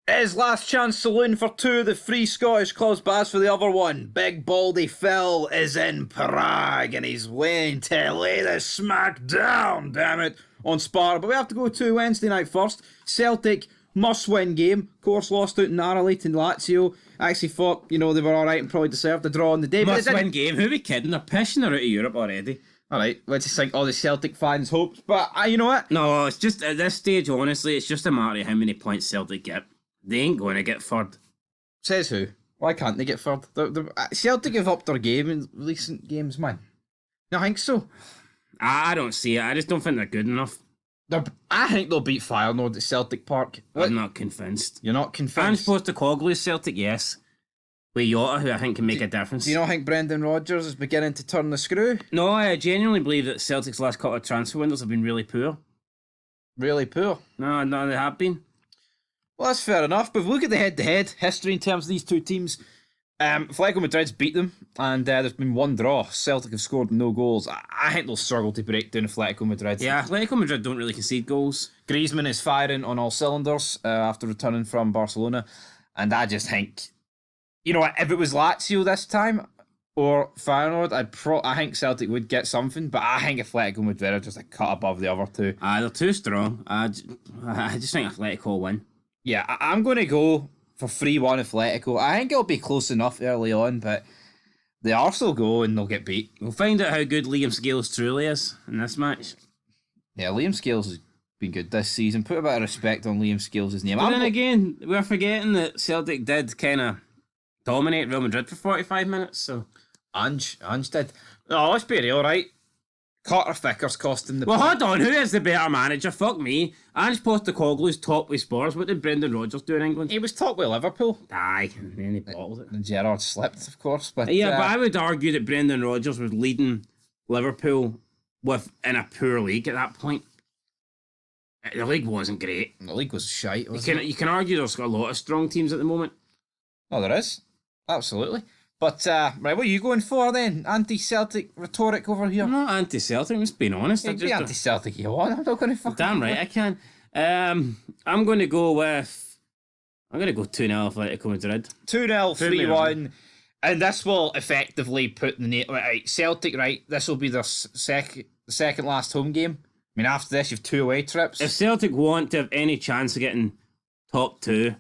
His last chance saloon for two, the three Scottish clubs, but as for the other one, Big Baldy Phil is in Prague and he's waiting to lay the smack down, damn it, on Sparta. But we have to go to Wednesday night first. Celtic, must-win game. Of course, lost out narrowly to Lazio. I actually thought, they were alright and probably deserved the draw on the day. Must-win game? Who are we kidding? They're pissing her out of Europe already. Alright, let's just think all the Celtic fans' hopes. But, you know what? No, it's just, at this stage, honestly, it's just a matter of how many points Celtic get. They ain't going to get third. Says who? Why can't they get third? Celtic have upped their game in recent games, man. No, I think so. I don't see it. I just don't think they're good enough. I think they'll beat Feyenoord at Celtic Park. I'm not convinced. You're not convinced? I'm supposed to call Celtic, yes. With Jota, who I think can make a difference. Do you not think Brendan Rodgers is beginning to turn the screw? No, I genuinely believe that Celtic's last couple of transfer windows have been really poor. Really poor? No, they have been. Well, that's fair enough, but if we look at the head-to-head history in terms of these two teams, Atletico Madrid's beat them, and there's been one draw. Celtic have scored no goals. I think they'll struggle to break down Atletico Madrid. Yeah, Atletico Madrid don't really concede goals. Griezmann is firing on all cylinders after returning from Barcelona, and I just think, you know what, if it was Lazio this time, or Feyenoord, I think Celtic would get something, but I think Atletico Madrid are just a cut above the other two. They're too strong. I just think Atletico will win. Yeah, I'm going to go for 3-1 Atletico. I think it'll be close enough early on, but the Arsenal go and they'll get beat. We'll find out how good Liam Scales truly is in this match. Yeah, Liam Scales has been good this season. Put a bit of respect on Liam Scales' name. But then again, we're forgetting that Celtic did kind of dominate Real Madrid for 45 minutes, so... Ange did. No, let's be real, right? Carter Vickers cost him the Well, hold on. Who is the better manager? Fuck me. Ange Postecoglou's top with Spurs. What did Brendan Rodgers do in England? He was top with Liverpool. Aye, and then he bottled it. And Gerrard slipped, of course. But yeah, but I would argue that Brendan Rodgers was leading Liverpool in a poor league at that point. The league wasn't great. The league was shite. You can argue there's got a lot of strong teams at the moment. Oh, there is. Absolutely. But, right, what are you going for then? Anti-Celtic rhetoric over here? I'm not anti-Celtic, I'm just being honest. You can be anti-Celtic you want. I'm not going to fucking... Damn right, I can. I'm going to go 2-0 Atletico Madrid. 2-0, 3-1. And this will effectively put the name... Right, Celtic, right, this will be their second last home game. I mean, after this, you have 2 away trips. If Celtic want to have any chance of getting top 2,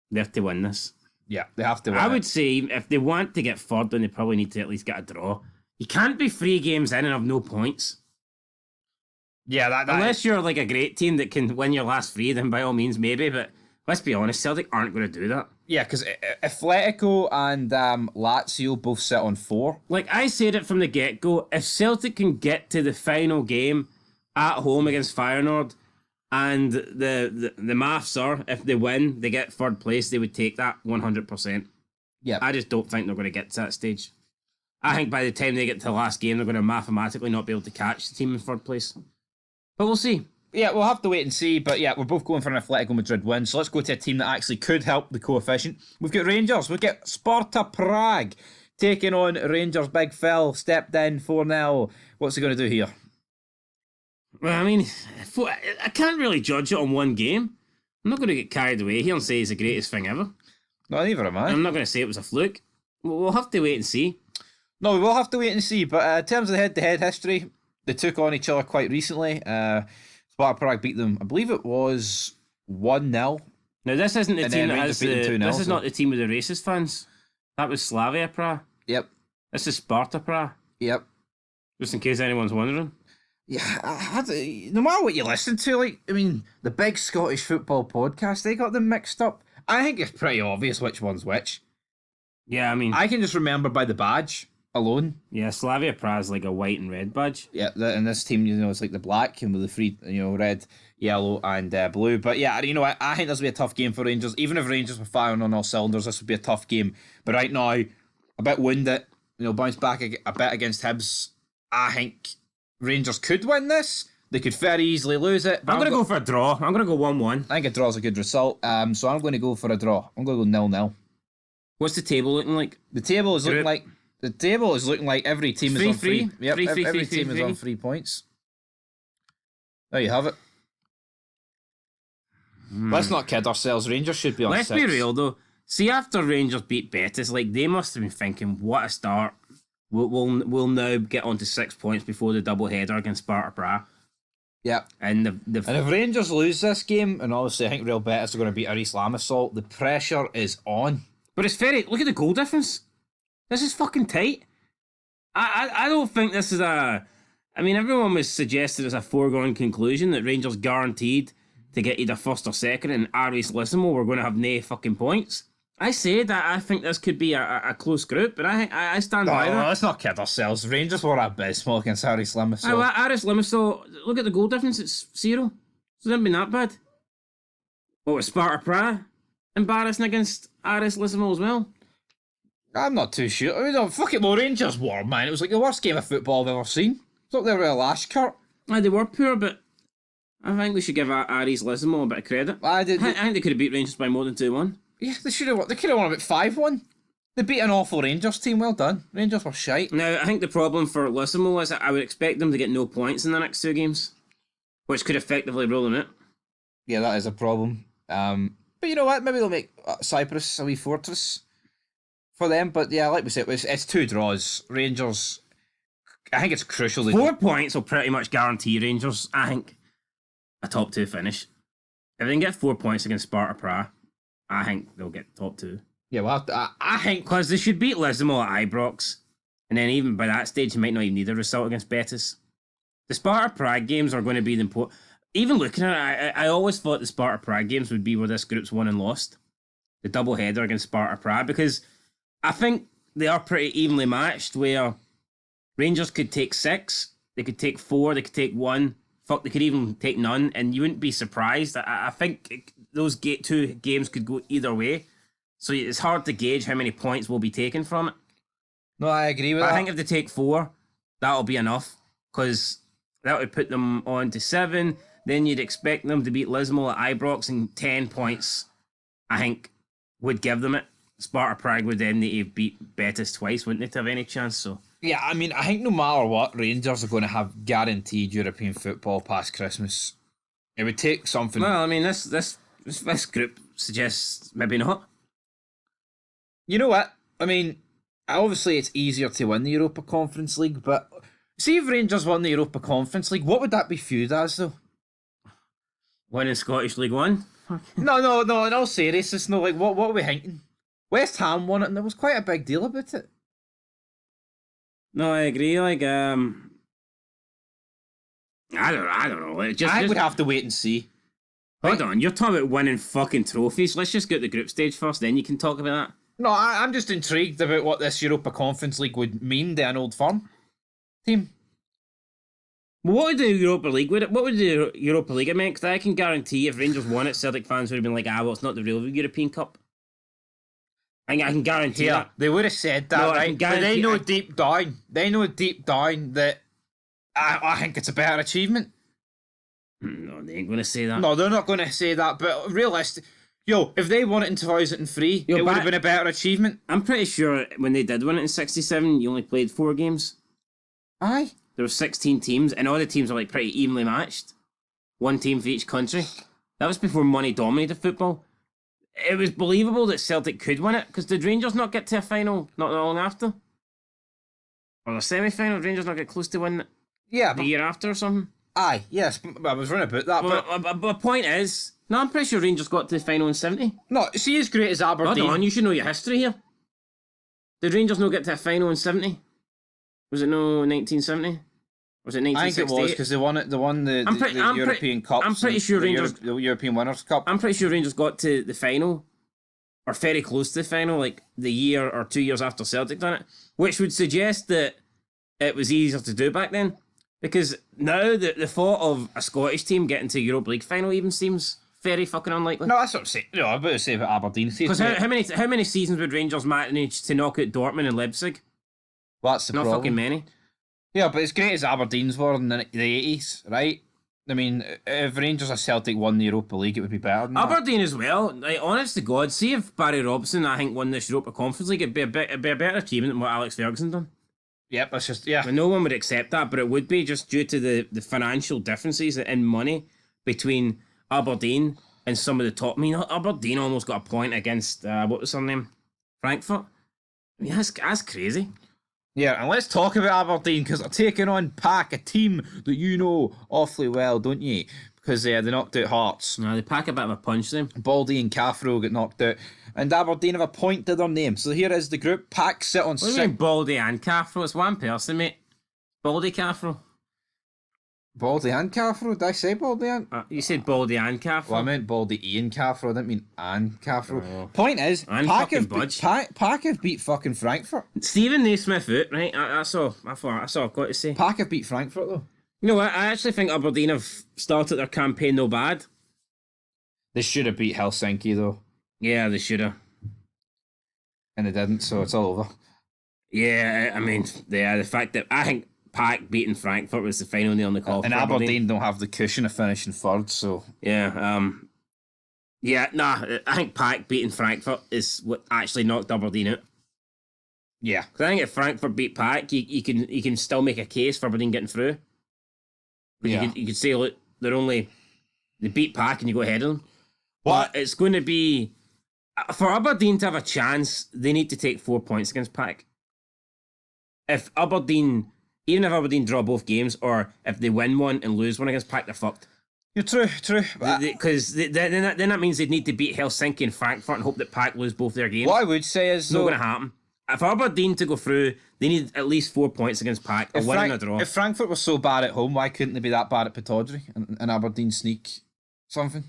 they have to win this. Yeah, they have to win. I would say if they want to get third, then they probably need to at least get a draw. You can't be 3 games in and have no points. Yeah, unless you're like a great team that can win your last 3, then by all means, maybe. But let's be honest, Celtic aren't going to do that. Yeah, because Atletico and Lazio both sit on 4. Like I said it from the get-go, if Celtic can get to the final game at home against Feyenoord, and the maths are, if they win, they get third place, they would take that 100%. Yeah. I just don't think they're going to get to that stage. I think by the time they get to the last game, they're going to mathematically not be able to catch the team in third place. But we'll see. Yeah, we'll have to wait and see. But yeah, we're both going for an Atletico Madrid win. So let's go to a team that actually could help the coefficient. We've got Rangers. We've got Sparta Prague taking on Rangers. Big Phil stepped in 4-0. What's he going to do here? Well, I mean, I can't really judge it on one game. I'm not going to get carried away here and say it's the greatest thing ever. Not either am I. I'm not going to say it was a fluke. We'll have to wait and see. No, we will have to wait and see. But in terms of the head-to-head history, they took on each other quite recently. Sparta Prague beat them, I believe it was 1-0. Now, this isn't the team that has this is not the team with the racist fans. That was Slavia Prague. Yep. This is Sparta Prague. Yep. Just in case anyone's wondering. Yeah, no matter what you listen to, like, I mean, the big Scottish football podcast, they got them mixed up. I think it's pretty obvious which one's which. Yeah, I mean... I can just remember by the badge alone. Yeah, Slavia Prague's like a white and red badge. Yeah, and this team, it's like the black and with the 3, red, yellow and blue. But yeah, I think this will be a tough game for Rangers. Even if Rangers were firing on all cylinders, this would be a tough game. But right now, a bit wounded, bounce back a bit against Hibs. I think Rangers could win this. They could very easily lose it. I'm going to go for a draw. I'm going to go 1-1. I think a draw is a good result. So I'm going to go for a draw. I'm going to go 0-0. What's the table looking like? The table is looking like every team is on 3. Yep, every team is on 3 points. There you have it. Let's not kid ourselves. Rangers should be on Let's 6. be real though. See, after Rangers beat Betis, like they must have been thinking, "What a start! We'll now get on to 6 points before the double header against Sparta Prague." Yeah. And And if Rangers lose this game, and obviously I think Real Betis are going to beat our East Limassol, the pressure is on. but it's very look at the goal difference. This is fucking tight. I don't think this is a. I mean, everyone was suggested as a foregone conclusion that Rangers guaranteed to get either first or second, and Aris Lissimo were going to have no fucking points. I said that I think this could be a close group, but I stand by that. Let's not kid ourselves. Rangers were abysmal against Aris Limassol. Aris Limassol, look at the goal difference, it's 0. So it hasn't been that bad. What was Sparta Prague embarrassing against Aris Lissimo as well? I'm not too sure. I mean, fuck it, well, Rangers were, man. It was like the worst game of football I've ever seen. It's up there with a lash cart. They were poor, but I think we should give Aris Lissimo a bit of credit. I think they could have beat Rangers by more than 2-1. Yeah, they should have. They could have won about 5-1. They beat an awful Rangers team. Well done. Rangers were shite. Now, I think the problem for Lissimo is that I would expect them to get no points in the next 2 games, which could effectively rule them out. Yeah, that is a problem. But you know what? Maybe they'll make Cyprus a wee fortress for them. But yeah, like we said, it's 2 draws. Rangers, I think it's crucial. 4 points will pretty much guarantee Rangers, I think, a top 2 finish. If they can get 4 points against Sparta Prague, I think they'll get top 2. Yeah, well, I think... Because they should beat Lissimo at Ibrox, and then even by that stage, you might not even need a result against Betis. The Sparta Prague games are going to be the important... Even looking at it, I always thought the Sparta Prague games would be where this group's won and lost. The double header against Sparta Prague, because I think they are pretty evenly matched, where Rangers could take 6, they could take 4, they could take 1, fuck, they could even take none, and you wouldn't be surprised. I think those 2 games could go either way. So it's hard to gauge how many points will be taken from it. No, I agree with that. I think if they take 4, that'll be enough, because that would put them on to 7. Then you'd expect them to beat Lissimo at Ibrox, and 10 points, I think, would give them it. Sparta Prague would then need to beat Betis twice, wouldn't they, to have any chance? So yeah, I mean, I think no matter what, Rangers are going to have guaranteed European football past Christmas. It would take something... Well, I mean, this group suggests maybe not. You know what? I mean, obviously it's easier to win the Europa Conference League, but see if Rangers won the Europa Conference League, what would that be viewed as, though? Winning Scottish League One? No, in all seriousness, no, like, what are we thinking? West Ham won it, and there was quite a big deal about it. No, I agree, like, I don't know. I think we'd have to wait and see. Hold on, you're talking about winning fucking trophies. Let's just get the group stage first, then you can talk about that. No, I'm just intrigued about what this Europa Conference League would mean to an Old Firm team. Well, what would the Europa League? What would the Europa League have meant? Because I can guarantee if Rangers won it, Celtic fans would have been like, well, it's not the real European Cup. I can guarantee that. They would have said that, No, right? But they know deep down that I think it's a better achievement. No, they ain't going to say that. No, they're not going to say that, but realistic. If they won it in 2003, it would have been a better achievement. I'm pretty sure when they did win it in 67, you only played 4 games. Aye. There were 16 teams, and all the teams are like pretty evenly matched. 1 team for each country. That was before money dominated football. It was believable that Celtic could win it, because did Rangers not get to a final not that long after? Or a semi-final, did Rangers not get close to winning it? Yeah, the year after or something? Aye, yes, I was running about that. But my point is, no, I'm pretty sure Rangers got to the final in 70. No, see, as great as Aberdeen. Hold on, you should know your history here. Did Rangers not get to a final in 70? Was it no 1970? Was it 1968? I think it was, because they won the European Cup. I'm pretty sure Rangers... The European Winners' Cup. I'm pretty sure Rangers got to the final, or very close to the final, like the year or 2 years after Celtic done it, which would suggest that it was easier to do back then. Because now the thought of a Scottish team getting to a Europa League final even seems very fucking unlikely. No, that's what I'm saying. No, I'm about to say about Aberdeen. Because how many seasons would Rangers manage to knock out Dortmund and Leipzig? Well, that's the Not problem. fucking many. Yeah, but as great as Aberdeen's were in the 80s, right? I mean, if Rangers or Celtic won the Europa League, it would be better than Aberdeen that. as well. Like, honest to God, see if Barry Robson, I think, won this Europa Conference League, it'd be a better achievement than what Alex Ferguson done. Yep, that's just, yeah. And no one would accept that, but it would be just due to the financial differences in money between Aberdeen and some of the top. I mean, Aberdeen almost got a point against what was her name, Frankfurt. I mean, that's crazy. Yeah, and let's talk about Aberdeen because they're taking on Pack, a team that you know awfully well, don't you? Because they knocked out Hearts. No, they pack a bit of a punch then. Baldy and Caffro get knocked out, and Aberdeen have a point to their name. So here is the group. Pack sit on What do you six. mean Baldy and Caffro? It's one person, mate. Baldy Caffro. Baldy and Caffro? Did I say Baldy and? You said Baldy and Caffro. Well, I meant Baldy Ian Caffro. I didn't mean Ann Caffro. Oh. Point is, And Pack fucking have, Budge. Pack have beat fucking Frankfurt. Stephen Naismith out, right? That's all. That's all I've got to say. Pack have beat Frankfurt though. You know what? I actually think Aberdeen have started their campaign no bad. They should have beat Helsinki though, Yeah, they should have. and they didn't. So it's all over. Yeah, I mean, the fact that I think Pack beating Frankfurt was the final nail in the coffin. And for Aberdeen don't have the cushion of finishing third. So Yeah, I think Pack beating Frankfurt is what actually knocked Aberdeen out. yeah, Because I think if Frankfurt beat Pack, you can still make a case for Aberdeen getting through. But Yeah. you could say, look, they beat Pack and you go ahead of them. What? But it's going to be, for Aberdeen to have a chance, they need to take 4 points against Pack. Even if Aberdeen draw both games, or if they win one and lose one against Pack, they're fucked. You're true. Because then that means they'd need to beat Helsinki and Frankfurt and hope that Pack lose both their games. What I would say is It's not going to happen. For Aberdeen to go through, they need at least 4 points against Pack, a win and a draw. If Frankfurt was so bad at home, why couldn't they be that bad at Pittodrie and Aberdeen sneak something?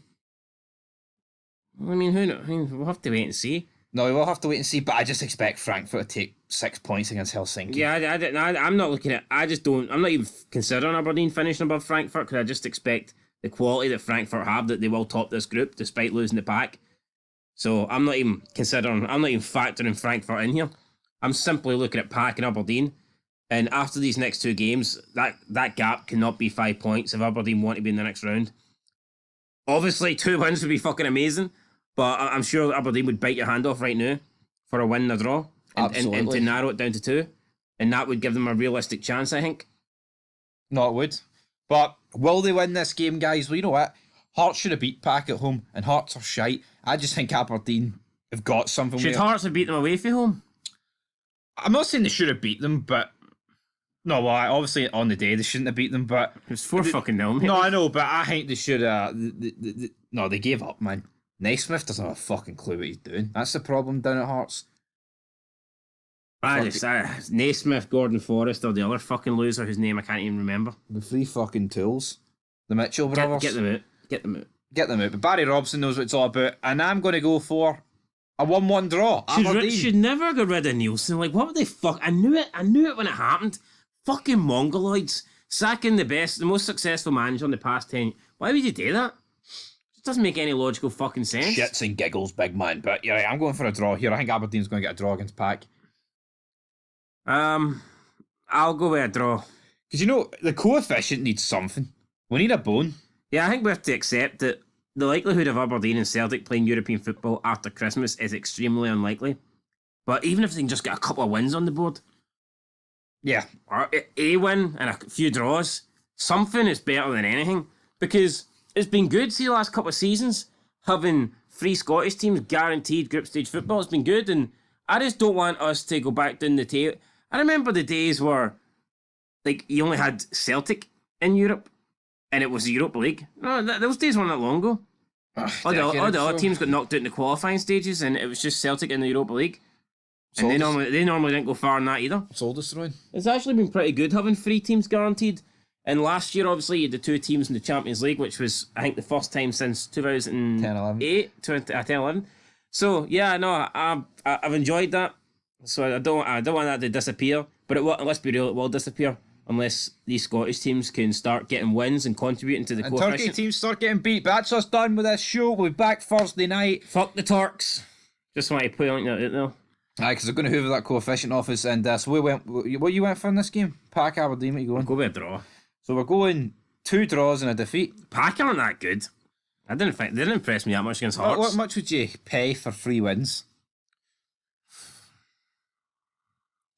I mean, who knows? I mean, we'll have to wait and see. No, we'll have to wait and see. But I just expect Frankfurt to take 6 points against Helsinki. Yeah, I'm not looking at. I'm not even considering Aberdeen finishing above Frankfurt because I just expect the quality that Frankfurt have that they will top this group despite losing the Pack. So I'm not even factoring Frankfurt in here. I'm simply looking at Pack and Aberdeen. And after these next two games, that gap cannot be 5 points if Aberdeen want to be in the next round. Obviously, 2 wins would be fucking amazing, but I'm sure Aberdeen would bite your hand off right now for a win and a draw and Absolutely. to narrow it down to 2. And that would give them a realistic chance, I think. No, it would. But will they win this game, guys? Well, you know what? Hearts should have beat Pack at home, and Hearts are shite. I just think Aberdeen have got something. Should Hearts have beat them away from home? I'm not saying they should have beat them, but no, well, obviously on the day they shouldn't have beat them. But It was 4-0, mate. no, I know, but I think they should. No, they gave up, man. Naismith doesn't have a fucking clue what he's doing. That's the problem down at Hearts. Naismith, Gordon Forrest, or the other fucking loser whose name I can't even remember. The three fucking tools, the Mitchell brothers. Get them out. Get them out. Get them out. But Barry Robson knows what it's all about, and I'm going to go for a 1-1 draw. Aberdeen. Should never get rid of Nielsen. Like, what would they fuck? I knew it when it happened. Fucking Mongoloids. Sacking the most successful manager in the past 10. Why would you do that? It doesn't make any logical fucking sense. Shits and giggles, big man. But yeah, I'm going for a draw here. I think Aberdeen's going to get a draw against Pack. I'll go with a draw. Because you know, the coefficient needs something. We need a bone. Yeah, I think we have to accept that the likelihood of Aberdeen and Celtic playing European football after Christmas is extremely unlikely. But even if they can just get a couple of wins on the board, Yeah. or a win and a few draws, something is better than anything. Because it's been good, see, the last couple of seasons, having 3 Scottish teams guaranteed group stage football. It's been good, and I just don't want us to go back down the tail. I remember the days where, like, you only had Celtic in Europe, and it was the Europa League. No, those days weren't that long ago. All the other teams got knocked out in the qualifying stages, and it was just Celtic in the Europa League. And they normally didn't go far in that either. Soul destroyed. It's actually been pretty good having 3 teams guaranteed. And last year, obviously, you had the 2 teams in the Champions League, which was, I think, the first time since 2008, 10-11. So, yeah, no, I've enjoyed that. So I don't want that to disappear. But let's be real, it will disappear unless these Scottish teams can start getting wins and contributing to the And coefficient. Turkey teams start getting beat. But that's us done with this show. We'll be back Thursday night. Fuck the Turks. Just want to point that out there. Aye, because they're going to hoover that coefficient office. And so what you went for in this game? Pack Aberdeen, what you going? Go with a draw. So we're going 2 draws and a defeat. Pack aren't that good. They didn't impress me that much against Hearts. What much would you pay for 3 wins?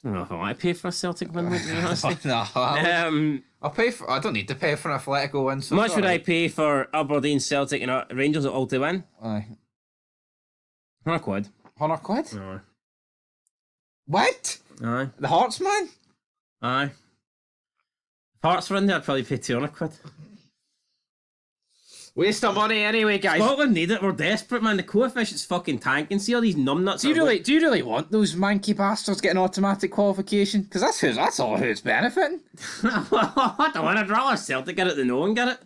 I don't know if I want to pay for a Celtic win, to be honest. No, I'll pay for. I don't need to pay for an Atletico win. So How much would I pay for Aberdeen, Celtic, and Rangers all to win? Aye. £100. £100? Aye. What? Aye. The Hearts, man? Aye. If Hearts were in there, I'd probably pay £200. Waste of money anyway, guys. Scotland need it. We're desperate, man. The coefficient's fucking tanking. See all these numbnuts. Do you really want those manky bastards getting automatic qualification? Because that's all who's benefiting. I don't want to rather Celtic get it than no one get it.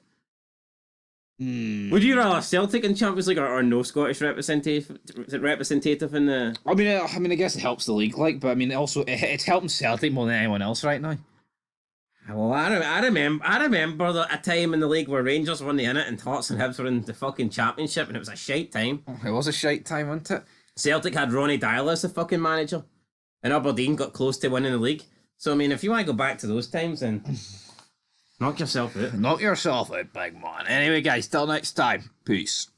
Would you rather Celtic in Champions League or no Scottish representative in the? I mean, I guess it helps the league, but I mean, it's helping Celtic more than anyone else right now. Well, I remember a time in the league where Rangers won the innit and Hearts and Hibs were in the fucking championship and it was a shite time. It was a shite time, wasn't it? Celtic had Ronnie Dyer as the fucking manager and Aberdeen got close to winning the league. So, I mean, if you want to go back to those times, then knock yourself out. Knock yourself out, big man. Anyway, guys, till next time. Peace.